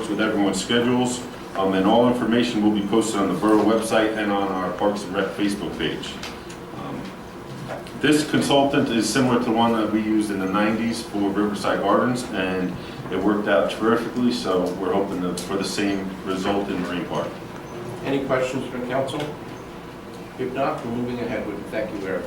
works with everyone's schedules. And all information will be posted on the borough website and on our Parks and Rec Facebook page. This consultant is similar to one that we used in the 90s for Riverside Gardens, and it worked out terrifically, so we're hoping for the same result in Marine Park. Any questions from council? If not, we're moving ahead with it. Thank you, Eric.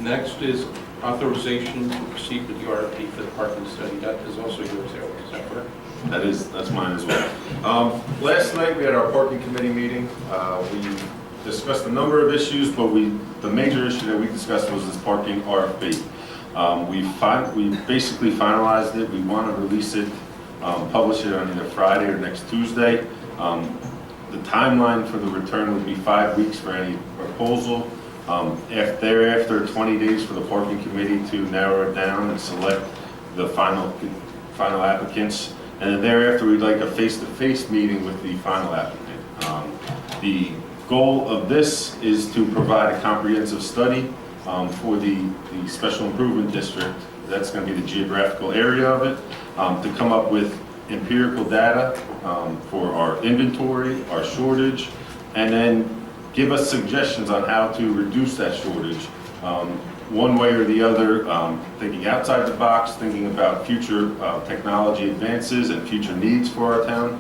Next is authorization to proceed with the RFP for the parking study. That is also yours, Eric. Is that correct? That's mine as well. Last night we had our parking committee meeting. We discussed a number of issues, but the major issue that we discussed was this parking RFP. We basically finalized it. We want to release it, publish it on either Friday or next Tuesday. The timeline for the return would be 5 weeks for any proposal. Thereafter, 20 days for the parking committee to narrow it down and select the final applicants. And then thereafter, we'd like a face-to-face meeting with the final applicant. The goal of this is to provide a comprehensive study for the special improvement district. That's going to be the geographical area of it, to come up with empirical data for our inventory, our shortage, and then give us suggestions on how to reduce that shortage one way or the other, thinking outside the box, thinking about future technology advances and future needs for our town.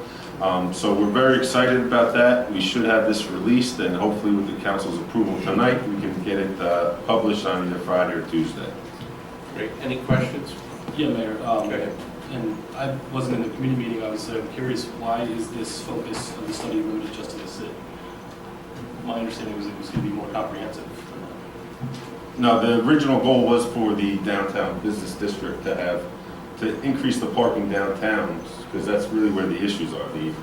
So we're very excited about that. We should have this released, and hopefully with the council's approval tonight, we can get it published on either Friday or Tuesday. Great. Any questions? Yeah, Mayor. Go ahead. And I wasn't in the community meeting, obviously. I'm curious, why is this focus of the study limited just to the city? My understanding was it was going to be more comprehensive. No, the original goal was for the downtown business district to increase the parking downtown, because that's really where the issues are. The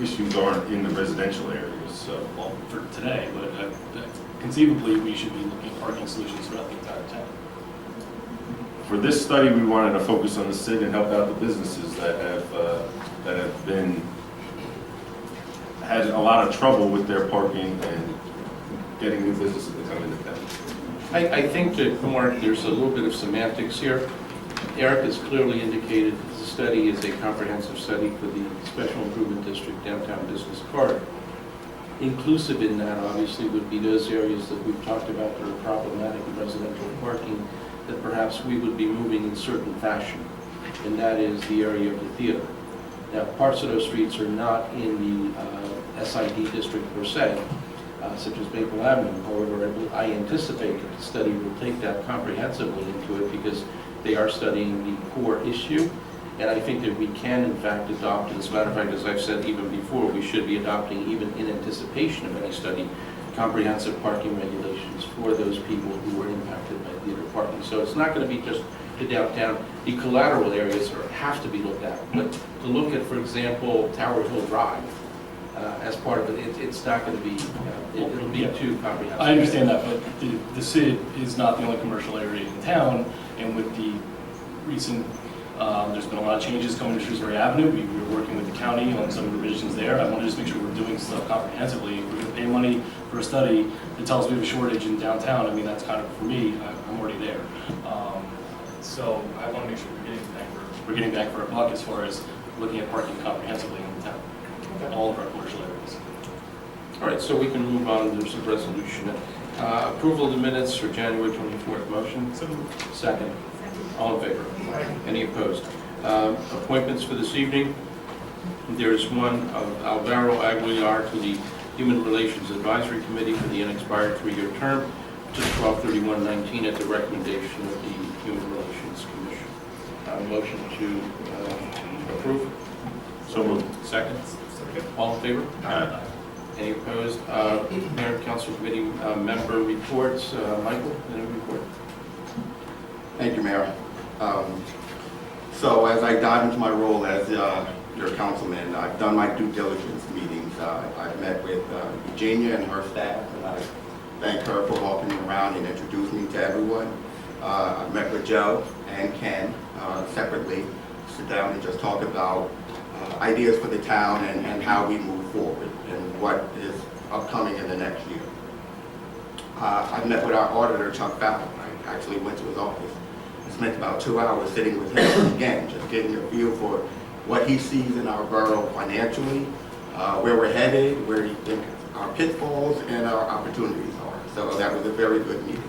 issues aren't in the residential areas. So, Well, for today, but conceivably we should be looking at parking solutions throughout the entire town. for this study, we wanted to focus on the city and help out the businesses that have had a lot of trouble with their parking and getting new businesses to come into town. I think that, Mark, there's a little bit of semantics here. Eric has clearly indicated that the study is a comprehensive study for the Special Improvement District Downtown Business Corridor. Inclusive in that, obviously, would be those areas that we've talked about that are problematic in residential parking that perhaps we would be moving in certain fashion, and that is the area of the theater. Now, parts of those streets are not in the SID district per se, such as Maple Avenue. However, I anticipate that the study will take that comprehensively into it because they are studying the core issue. And I think that we can, in fact, adopt, as a matter of fact, as I've said even before, we should be adopting, even in anticipation of any study, comprehensive parking regulations for those people who were impacted by theater parking. So it's not going to be just the downtown. The collateral areas have to be looked at. But to look at, for example, Tower Hill Drive, as part of it, it's not going to be, it'll be too comprehensive. I understand that, but the CID is not the only commercial area in town, and with the recent, there's been a lot of changes coming to Shrewsbury Avenue. We were working with the county on some revisions there. I want to just make sure we're doing stuff comprehensively. If we're going to pay money for a study that tells us we have a shortage in downtown, I mean, that's kind of, for me, I'm already there. So I want to make sure we're getting back for our buck as far as looking at parking comprehensively in town. All of our commercial areas. All right, so we can move on. There's a resolution. Approval of the minutes for January 24th. Motion? Second. All in favor? Any opposed? Appointments for this evening. There is one of Alvaro Aguilar to the Human Relations Advisory Committee for the unexpired 3-year term, to 12/31/19 at the recommendation of the Human Relations Commission. Motion to approve? So moved. Second. All in favor? Aye. Any opposed? Mayor and Council Committee member reports. Michael, any report? Thank you, Mayor. So as I dive into my role as your councilman, I've done my due diligence meetings. I've met with Virginia and her staff, and I thank her for walking me around and introducing me to everyone. I've met with Joe and Ken separately, sit down and just talk about ideas for the town and how we move forward and what is upcoming in the next year. I've met with our auditor, Chuck Fallon. I actually went to his office. I spent about 2 hours sitting with him again, just getting a feel for what he sees in our borough financially, where we're headed, where he thinks our pitfalls and our opportunities are. So that was a very good meeting.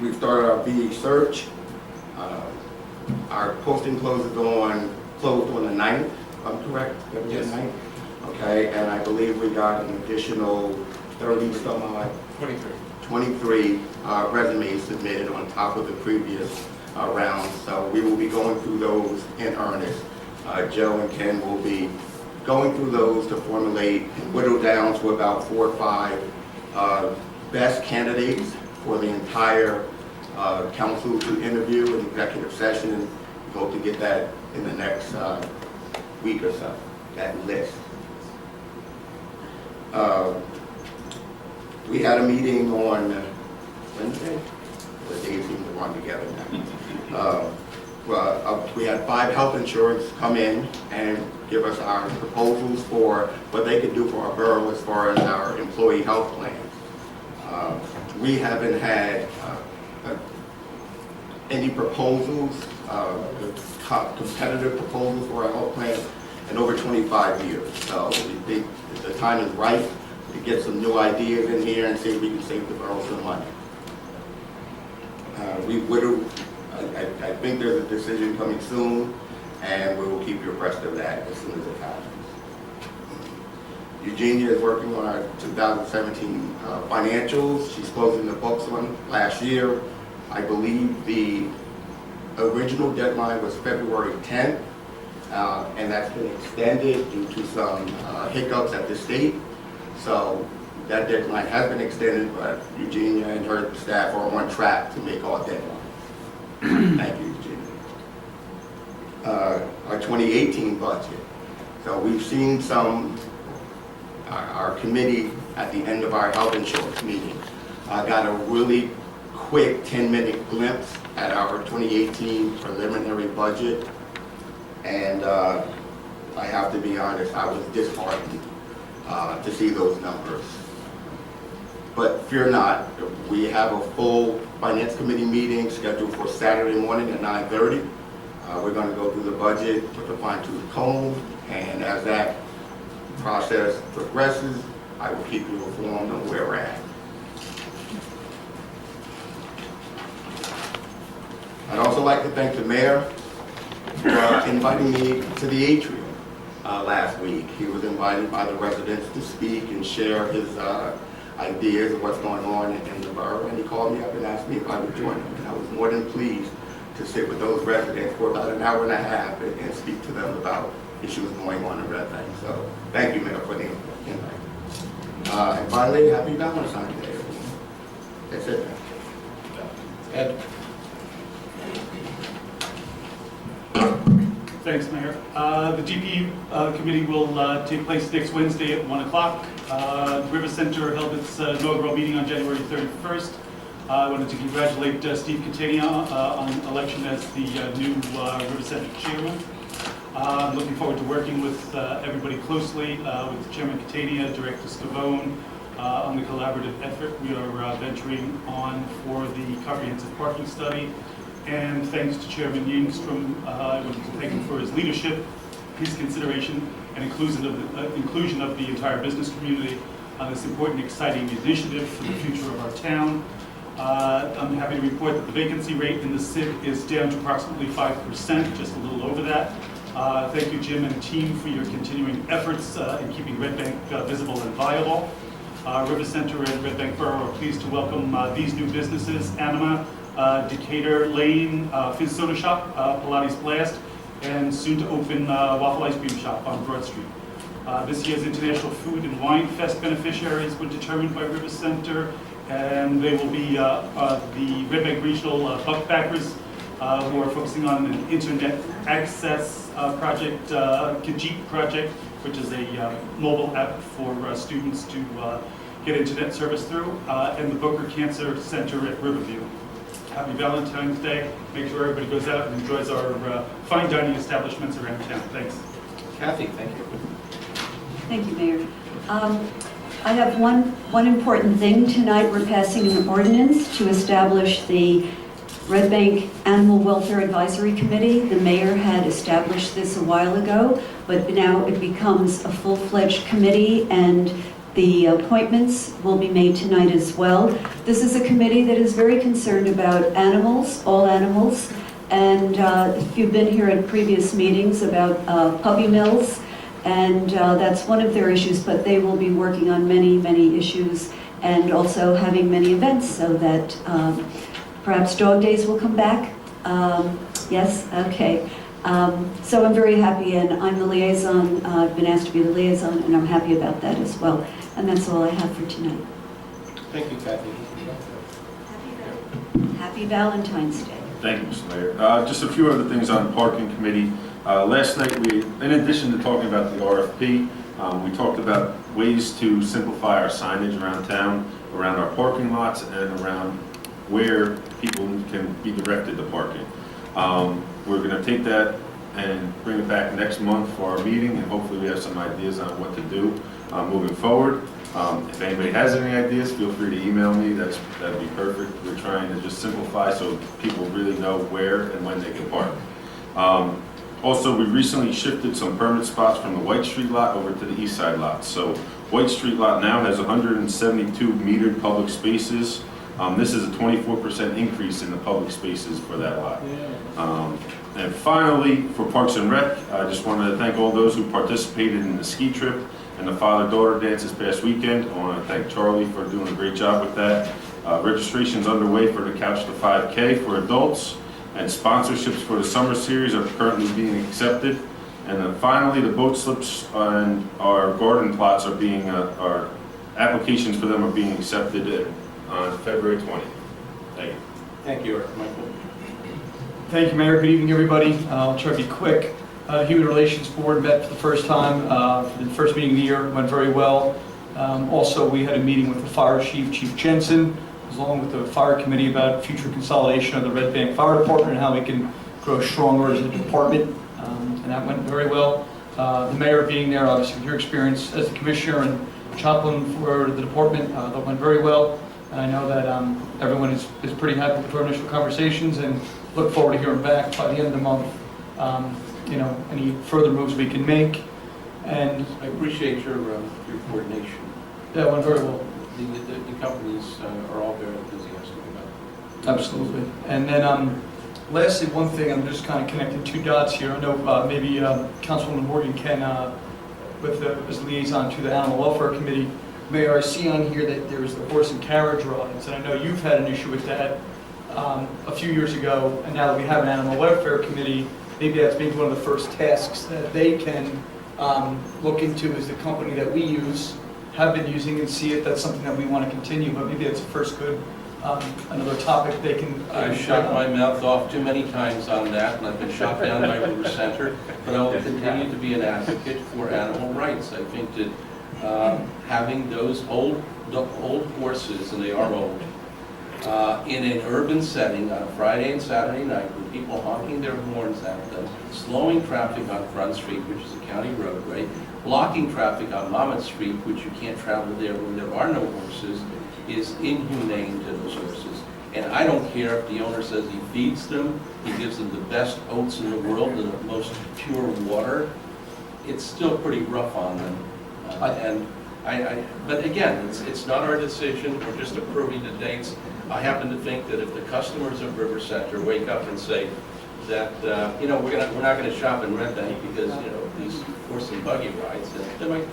We've started our VE search. Our posting closed on the 9th, if I'm correct? Yes. 9th? Okay, and I believe we got an additional 30 some odd, 23 resumes submitted on top of the previous round. So we will be going through those in earnest. Joe and Ken will be going through those to formulate and whittle down to about 4 or 5 best candidates for the entire council to interview in executive session, and hope to get that in the next week or so, that list. We had a meeting on Wednesday. The days seem to run together now. We had 5 health insurance come in and give us our proposals for what they could do for our borough as far as our employee health plans. We haven't had any proposals, competitive proposals for our health plan in over 25 years. So we think the time is right to get some new ideas in here and see if we can save the borough some money. I think there's a decision coming soon, and we will keep you abreast of that as soon as it happens. Eugenia is working on our 2017 financials. She's closing the books on last year. I believe the original deadline was February 10th, and that's been extended due to some hiccups at the state. So that deadline has been extended, but Eugenia and her staff are on track to make all deadlines. Thank you, Eugenia. Our 2018 budget. So we've seen our committee at the end of our health insurance meeting got a really quick 10-minute glimpse at our 2018 preliminary budget, and I have to be honest, I was disheartened to see those numbers. But fear not, we have a full finance committee meeting scheduled for Saturday morning at 9:30. We're going to go through the budget with a fine-tooth comb, and as that process progresses, I will keep you informed on where we're at. I'd also like to thank the mayor for inviting me to the atrium last week. He was invited by the residents to speak and share his ideas of what's going on in the borough, and he called me up and asked me if I would join him, and I was more than pleased to sit with those residents for about an hour and a half and speak to them about issues going on in Red Bank. So thank you, Mayor, for the invite. And finally, happy Valentine's Day, everyone. That's it. Ed? Thanks, Mayor. The GP committee will take place next Wednesday at 1 o'clock. The River Center held its inaugural meeting on January 31st. I wanted to congratulate Steve Catania on election as the new River Center chairman. I'm looking forward to working with everybody closely, with Chairman Catania, Director Scavone, on the collaborative effort we are venturing on for the comprehensive parking study. And thanks to Chairman Yingstrom, I want to thank him for his leadership, his consideration, and inclusion of the entire business community on this important, exciting initiative for the future of our town. I'm happy to report that the vacancy rate in the CID is down to approximately 5%, just a little over that. Thank you, Jim and team, for your continuing efforts in keeping Red Bank visible and viable. River Center and Red Bank Borough are pleased to welcome these new businesses: Anima, Decatur Lane, Fizz Soda Shop, Pilates Blast, and soon to open Waffle Ice Cream Shop on Broad Street. This year's International Food and Wine Fest beneficiaries were determined by River Center, and they will be the Red Bank Regional Buckbackers who are focusing on an internet access project, Kajit project, which is a mobile app for students to get internet service through, and the Booker Cancer Center at Riverview. Happy Valentine's Day. Make sure everybody goes out and enjoys our fine dining establishments around town. Thanks. Kathy, thank you. Thank you, Mayor. I have one important thing tonight. We're passing an ordinance to establish the Red Bank Animal Welfare Advisory Committee. The mayor had established this a while ago, but now it becomes a full-fledged committee, and the appointments will be made tonight as well. This is a committee that is very concerned about animals, all animals, and if you've been here at previous meetings about puppy mills, and that's one of their issues, but they will be working on many, many issues and also having many events so that perhaps dog days will come back. Yes, okay. So I'm very happy, and I'm the liaison. I've been asked to be the liaison, and I'm happy about that as well. And that's all I have for tonight. Thank you, Kathy. Happy Valentine's Day. Thank you, Mr. Mayor. Just a few other things on parking committee. Last night, in addition to talking about the RFP, we talked about ways to simplify our signage around town, around our parking lots, and around where people can be directed to parking. We're going to take that and bring it back next month for our meeting, and hopefully we have some ideas on what to do moving forward. If anybody has any ideas, feel free to email me. That'd be perfect. We're trying to just simplify so people really know where and when they can park. Also, we recently shifted some permit spots from the White Street lot over to the East Side lot. So White Street lot now has 172 metered public spaces. This is a 24% increase in the public spaces for that lot. And finally, for Parks and Rec, I just wanted to thank all those who participated in the ski trip and the father-daughter dance this past weekend. I want to thank Charlie for doing a great job with that. Registration's underway for the Couch to 5K for adults, and sponsorships for the summer series are currently being accepted. And then finally, the boat slips and our garden plots are being, our applications for them are being accepted on February 20th. Thank you. Thank you, Eric. Michael. Thank you, Mayor. Good evening, everybody. I'll try to be quick. Human Relations Board met for the first time. For the first meeting of the year, went very well. Also, we had a meeting with the fire chief, Chief Jensen, along with the fire committee about future consolidation of the Red Bank Fire Department and how we can grow stronger as a department. And that went very well. The mayor being there, obviously, with your experience as the commissioner and chaplain for the department, that went very well. And I know that everyone is pretty happy with our initial conversations and look forward to hearing back by the end of the month, any further moves we can make. And I appreciate your coordination. yeah, it went very well. The companies are all very enthusiastic about it. Absolutely. And then lastly, one thing, I'm just kind of connecting two dots here. I know maybe Councilwoman Morgan can, as liaison to the Animal Welfare Committee, Mayor, I see on here that there's the horse and carriage rides, and I know you've had an issue with that a few years ago, and now that we have an Animal Welfare Committee, maybe that's maybe one of the first tasks that they can look into as the company that we use, have been using, and see if that's something that we want to continue, but maybe that's a first good, another topic they can. I've shut my mouth off too many times on that, and I've been shot down by River Center, but I will continue to be an advocate for animal rights. I think that having those old horses, and they are old, in an urban setting on a Friday and Saturday night with people honking their horns at them, slowing traffic on Front Street, which is a county roadway, blocking traffic on Monmouth Street, which you can't travel there when there are no horses, is inhumane to those horses. And I don't care if the owner says he feeds them, he gives them the best oats in the world and the most pure water, it's still pretty rough on them. But again, it's not our decision, we're just approving the dates. I happen to think that if the customers of River Center wake up and say that, we're not going to shop in Red Bank because, these horse and buggy rides, they might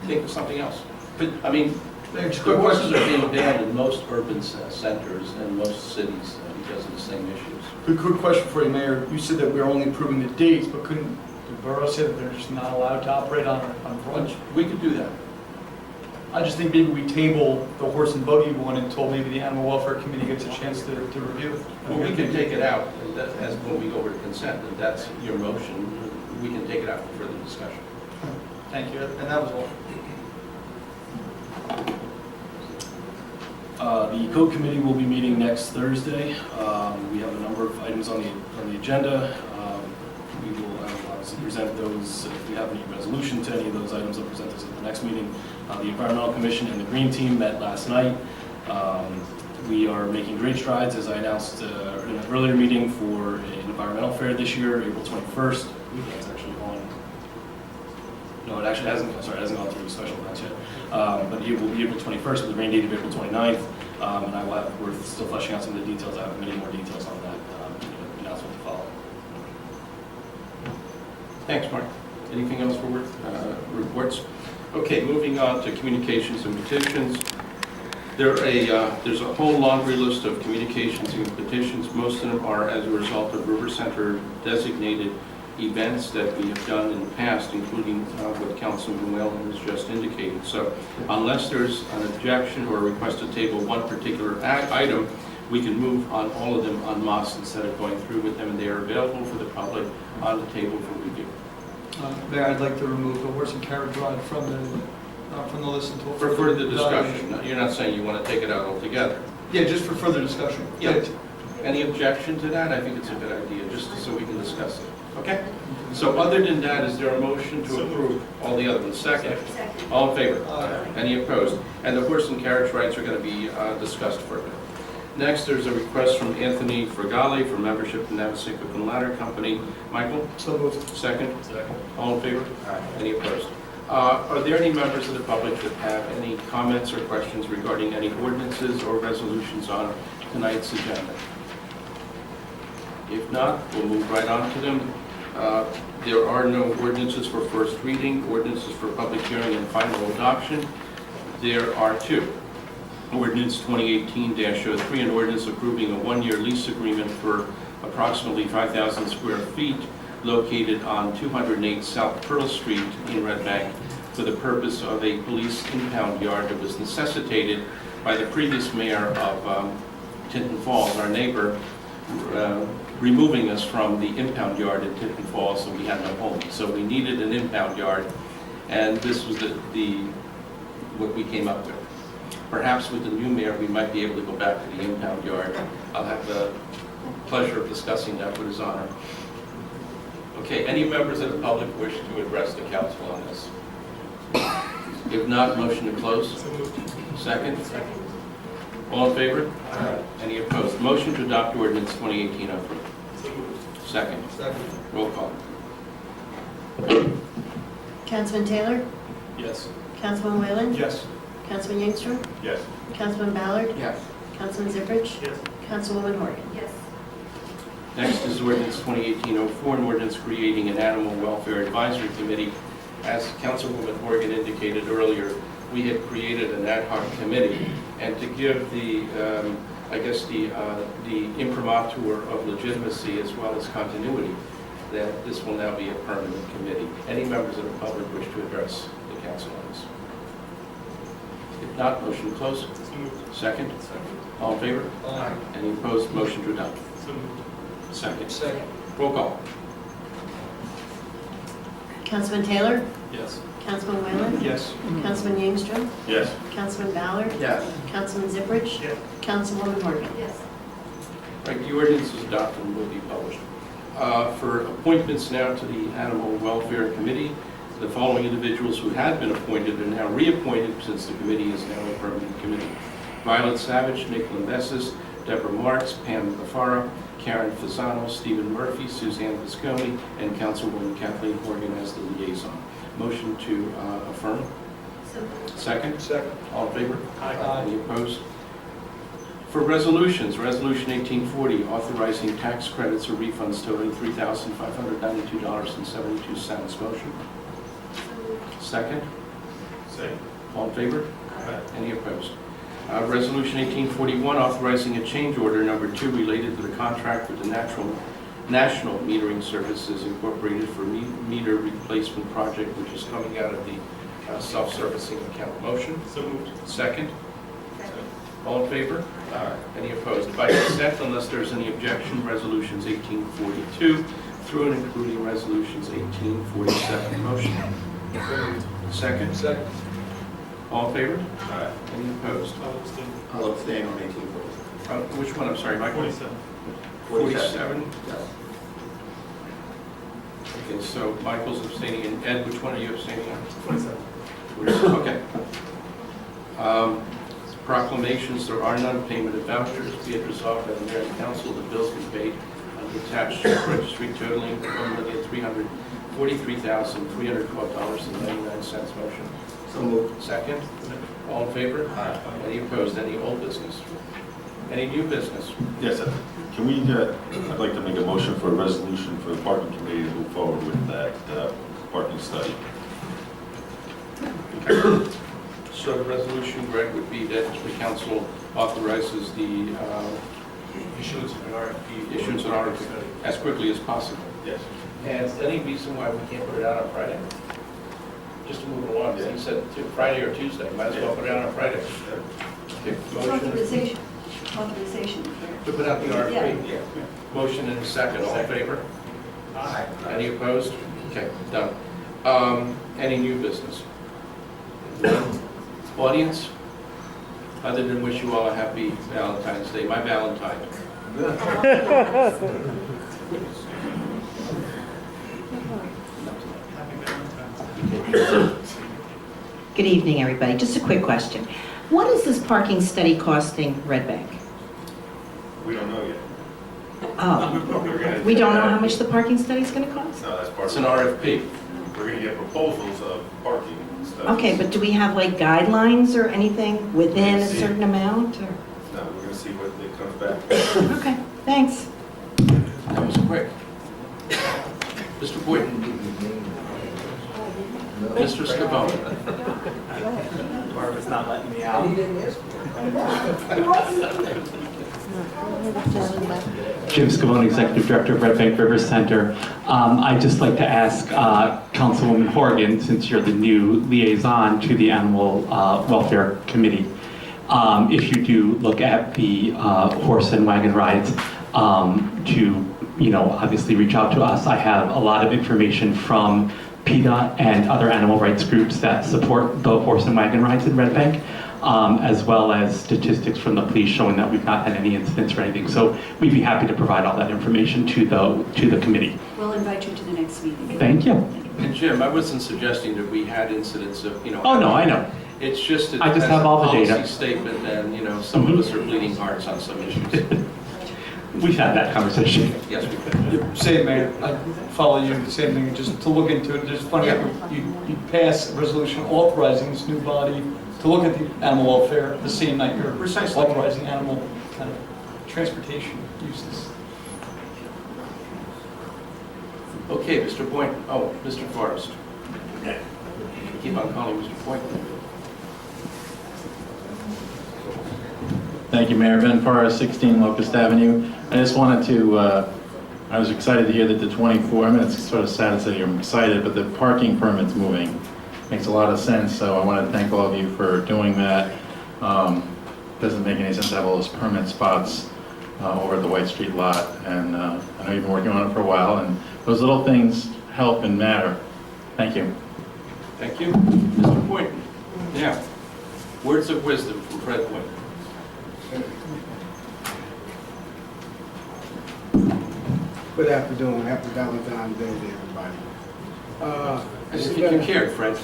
think of something else. But, I mean, the horses are being banned in most urban centers and most cities because of the same issues. Quick question for you, Mayor. You said that we're only approving the dates, but couldn't the borough say that they're just not allowed to operate on brunch? We could do that. I just think maybe we table the horse and buggy one until maybe the Animal Welfare Committee gets a chance to review it. Well, we can take it out as when we go over to consent. If that's your motion, we can take it out for further discussion. Thank you, and that was all. The code committee will be meeting next Thursday. We have a number of items on the agenda. We will obviously present those. If we have any resolution to any of those items, I'll present those at the next meeting. The Environmental Commission and the Green Team met last night. We are making great strides, as I announced in an earlier meeting, for an environmental fair this year, April 21st. I believe that's actually on. No, it actually hasn't. I'm sorry, it hasn't gone through special events yet. But it will be April 21st with a rain date of April 29th. And we're still fleshing out some of the details. I have many more details on that announcement to follow. Thanks, Mark. Anything else for reports? Okay, moving on to communications and petitions. There's a whole laundry list of communications and petitions. Most of them are as a result of River Center designated events that we have done in the past, including what Councilman Whalen has just indicated. So unless there's an objection or a request to table one particular item, we can move on all of them en masse instead of going through with them, and they are available for the public on the table for review. Mayor, I'd like to remove the horse and carriage ride from the list until For further discussion, you're not saying you want to take it out altogether. Yeah, just for further discussion. Yeah. Any objection to that? I think it's a good idea, just so we can discuss it. Okay? So other than that, is there a motion to approve all the other ones? Second? All in favor? Aye. Any opposed? And the horse and carriage rides are going to be discussed further. Next, there's a request from Anthony Fergali for membership in Navasink and Ladder Company. Michael? So moved. Second? Second. All in favor? Any opposed? Are there any members of the public that have any comments or questions regarding any ordinances or resolutions on tonight's agenda? If not, we'll move right on to them. There are no ordinances for first reading, ordinances for public hearing and final adoption. There are two. Ordinance 2018-03, an ordinance approving a one-year lease agreement for approximately 5,000 square feet located on 208 South Pearl Street in Red Bank for the purpose of a police impound yard that was necessitated by the previous mayor of Tinton Falls, our neighbor, removing us from the impound yard in Tinton Falls, so we had no home. So we needed an impound yard, and this was what we came up with. Perhaps with the new mayor, we might be able to go back to the impound yard. I'll have the pleasure of discussing that with his honor. Okay, any members of the public wish to address the council on this? If not, motion to close. Second? All in favor? Any opposed? Motion to adopt ordinance 2018-03. Second. Roll call. Councilman Taylor? Yes. Councilman Whalen? Yes. Councilman Yingstrom? Yes. Councilman Ballard? Yes. Councilman Ziprich? Yes. Councilwoman Morgan? Yes. Next is ordinance 2018-04, an ordinance creating an animal welfare advisory committee. As Councilwoman Morgan indicated earlier, we had created an ad hoc committee, and to give the imprimatur of legitimacy as well as continuity, that this will now be a permanent committee. Any members of the public wish to address the council on this? If not, motion to close. Second? All in favor? Aye. Any opposed? Motion to adopt. Second. Roll call. Councilman Taylor? Yes. Councilman Whalen? Yes. Councilman Yingstrom? Yes. Councilman Ballard? Yes. Councilman Ziprich? Yes. Councilwoman Morgan? Yes. Right, the ordinance is adopted and will be published. For appointments now to the Animal Welfare Committee, the following individuals who had been appointed are now reappointed since the committee is now a permanent committee. Violet Savage, Nick Limbesis, Deborah Marks, Pam Lafara, Karen Fasano, Stephen Murphy, Suzanne Visconti, and Councilwoman Kathleen Horgan as the liaison. Motion to affirm. Second? All in favor? Aye. Any opposed? For resolutions, Resolution 1840, authorizing tax credits or refunds totaling $3,592.72. Motion? Second? All in favor? Any opposed? Resolution 1841, authorizing a change order number 2 related to the contract with the National Metering Services Incorporated for meter replacement project, which is coming out of the self-servicing account. Motion? So moved. Second? All in favor? Any opposed? By consent, unless there's any objection, resolutions 1842 through and including resolutions 1847. Motion? Second? All in favor? Any opposed? I'll abstain on 1847. Which one? I'm sorry, Michael? 47. 47? Yes. Okay, so Michael's abstaining, and Ed, which one are you abstaining on? 47. Okay. Proclamations, there are none. Payment of vouchers. Be it resolved by the Mayor and Council, the bills be paid on the attached check registry totaling $1,343,312.99. Motion. So moved. Second. All in favor? Aye. Any opposed? Any old business? Any new business? Yes, sir. Can we, I'd like to make a motion for a resolution for the parking committee to move forward with that parking study. So the resolution, Greg, would be that the council authorizes the issuance of an RFP as quickly as possible. Yes. And any reason why we can't put it out on Friday? Just to move it along, he said Friday or Tuesday, might as well put it out on Friday. Okay, It's motion authorization. to put out the RFP. Yeah. Motion and a second, all in favor? Aye. Any opposed? Okay, done. Any new business? None. Audience? Other than wish you all a happy Valentine's Day, my Valentine. Good evening, everybody. Just a quick question. What is this parking study costing Red Bank? We don't know yet. Oh, we don't know how much the parking study is going to cost? No, that's part It's of an it. RFP. We're going to get proposals of parking studies. Okay, but do we have like guidelines or anything within a certain amount? Or? No, we're going to see what it comes back. Okay, thanks. That was quick. Mr. Boynton. Mr. Scavone. Barbara's not letting me out. Jim Scavone, Executive Director of Red Bank River Center. I'd just like to ask Councilwoman Horgan, since you're the new liaison to the Animal Welfare Committee, if you do look at the horse and wagon rides, to, obviously reach out to us. I have a lot of information from PETA and other animal rights groups that support the horse and wagon rides in Red Bank, as well as statistics from the police showing that we've not had any incidents or anything. So we'd be happy to provide all that information to the committee. We'll invite you to the next meeting. Thank you. And Jim, I wasn't suggesting that we had incidents of, Oh, no, I know. It's just that I just as have a all the data. policy statement, and, some of us are bleeding hearts on some issues. We've had that conversation. Yes, we could. Same, Mayor, I follow you, same thing, just to look into it. It's funny, you pass a resolution authorizing this new body to look at the animal welfare the same night you're Precisely. authorizing animal kind of transportation uses. Okay, Mr. Boynton. Oh, Mr. Forrest. Keep on calling Mr. Boynton. Thank you, Mayor. Ben Forrest, 16 Locust Avenue. I just wanted to, I was excited to hear that the 24, it's sort of sad to say I'm excited, but the parking permit's moving. Makes a lot of sense, so I want to thank all of you for doing that. Doesn't make any sense to have all those permit spots over at the White Street lot, and I know you've been working on it for a while, and those little things help and matter. Thank you. Thank you. Mr. Boynton. Now, words of wisdom from Fred Boynton. Good afternoon, happy Valentine's Day to everybody. As if you cared, Fred.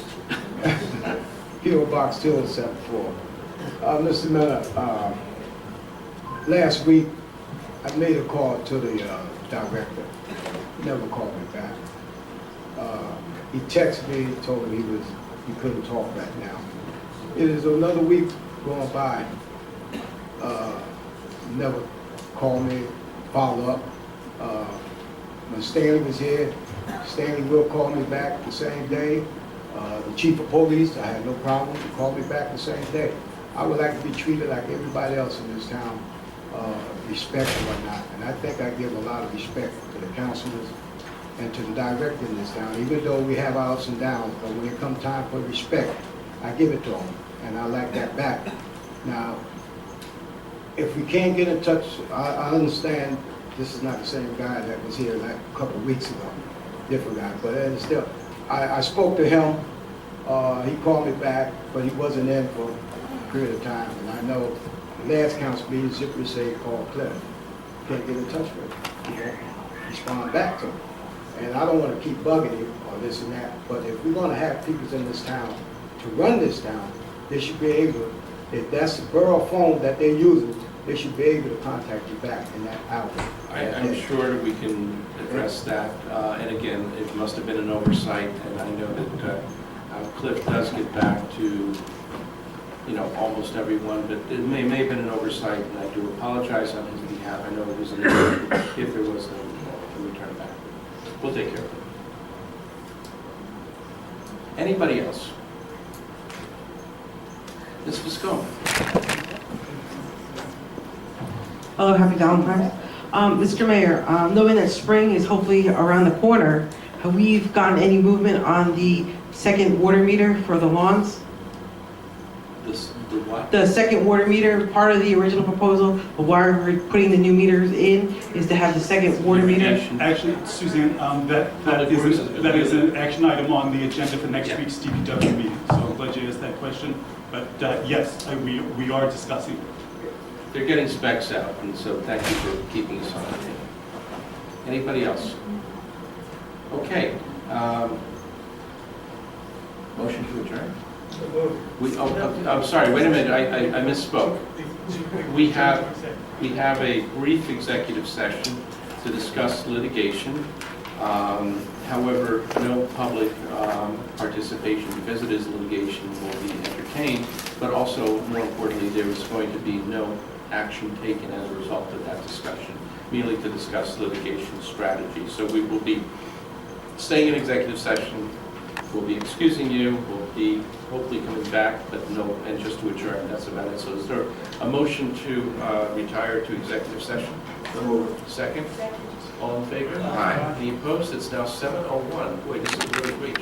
P.O. Box 2074. Mr. Miller, last week I made a call to the director. He never called me back. He texted me, told me he couldn't talk right now. It is another week going by. Never called me, follow up. When Stanley was here, Stanley will call me back the same day. The chief of police, I had no problem, he called me back the same day. I would like to be treated like everybody else in this town, respect and whatnot. And I think I give a lot of respect to the councilors and to the director in this town, even though we have our ups and downs. But when it comes time for respect, I give it to them, and I like that back. Now, if we can't get in touch, I understand this is not the same guy that was here like a couple of weeks ago, different guy, but still, I spoke to him, he called me back, but he wasn't in for a period of time, and I know the last council meeting, Zipper said, call Cliff, can't get in touch with him, he won't respond back to him. And I don't want to keep bugging him or this and that, but if we're going to have people in this town to run this town, they should be able if that's the borough phone that they're using, they should be able to contact you back in that hour. I'm sure we can address that, and again, it must have been an oversight, and I know that Cliff does get back to, almost everyone, but it may have been an oversight, and I do apologize on his behalf. I know it was an issue if there was a return back. We'll take care of it. Anybody else? Ms. Viscone? Hello, happy Valentine's. Mr. Mayor, knowing that spring is hopefully around the corner, have we gotten any movement on the second water meter for the lawns? The what? The second water meter, part of the original proposal of why we're putting the new meters in is to have the second water meter. Actually, Suzanne, that is an action item on the agenda for next week's DPW meeting. So I'm glad you asked that question. But yes, we are discussing. They're getting specs out, and so thank you for keeping us on it. Anybody else? Okay. Motion to adjourn? I'm sorry, wait a minute, I misspoke. We have a brief executive session to discuss litigation. However, no public participation because it is litigation will be entertained, but also, more importantly, there is going to be no action taken as a result of that discussion, merely to discuss litigation strategy. So we will be staying in executive session, we'll be excusing you, we'll be hopefully coming back, but no, and just to adjourn, that's about it. So is there a motion to retire to executive session? Second? All in favor? Aye. Any opposed? It's now 7:01. Boy, this is really great.